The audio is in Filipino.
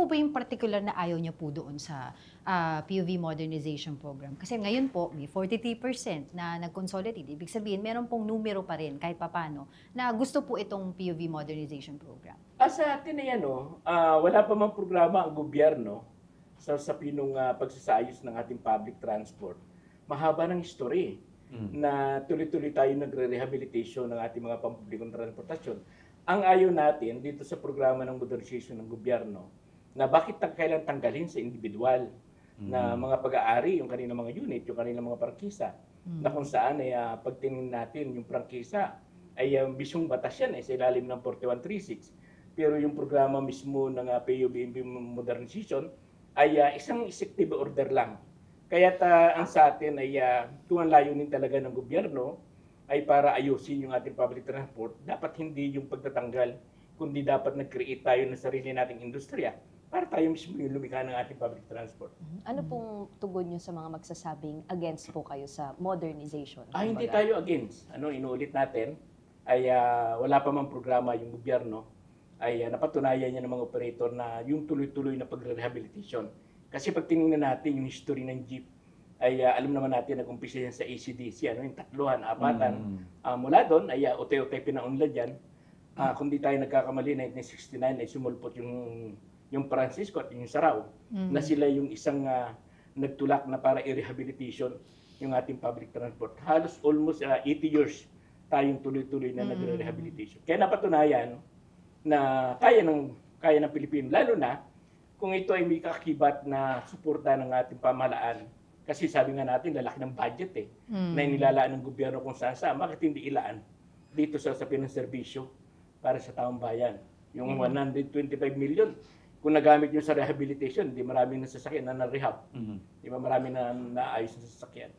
po ba yung particular na ayaw niyo po doon sa PUV Modernization Program? Kasi ngayon po, may 43% na nag-consolidate. Ibig sabihin, meron pong numero pa rin kahit papano na gusto po itong PUV Modernization Program. Sa atin ay wala pa mang programa ang gobyerno sa sapinong pagsasayos ng ating public transport. Mahaba ng history na tuloy-tuloy tayo nagre-rehabilitation ng ating mga pampublikong transportasyon. Ang ayaw natin dito sa programa ng modernization ng gobyerno na bakit kailan tanggalin sa individual na mga pag-aari, yung kanilang mga unit, yung kanilang mga prangkisa, na kung saan ay pagtingin natin yung prangkisa ay bisyong batas yan sa ilalim ng 4136. Pero yung programa mismo ng PUV modernization ay isang executive order lang. Kaya ang sa atin ay kung ang layunin talaga ng gobyerno ay para ayusin yung ating public transport, dapat hindi yung pagtatanggal, kundi dapat nag-create tayo ng sarili nating industriya para tayo mismo yung lumikha ng ating public transport. Ano pong tugon nyo sa mga magsasabing against po kayo sa modernization? Hindi tayo against. Inuulit natin, ay wala pa mang programa yung gobyerno, ay napatunayan niya ng mga operator na yung tuloy-tuloy na pag-rehabilitation. Kasi pag tinignan natin yung history ng jeep, ay alam naman natin nag-umpisa yan sa ACDC, yung tatluhan, apatan. Mula doon ay utay-utay pinaunlad yan. Kung di tayo nagkakamali, 1969 ay sumulpot yung Francisco at yung Sarao na sila yung isang nagtulak na para i-rehabilitation yung ating public transport. Halos almost 80 years tayong tuloy-tuloy na nagre-rehabilitation. Kaya napatunayan na kaya ng Pilipino, lalo na kung ito ay may kakibat na suporta ng ating pamahalaan. Kasi sabi nga natin, lalaki ng budget na inilalaan ng gobyerno kung saan-saan. Bakit hindi ilaan dito sa usapin ng serbisyo para sa taong bayan? Yung 125 million, kung nagamit nyo sa rehabilitation, hindi maraming nasasakyan na na-rehab. Di ba maraming na naayos na sasakyan.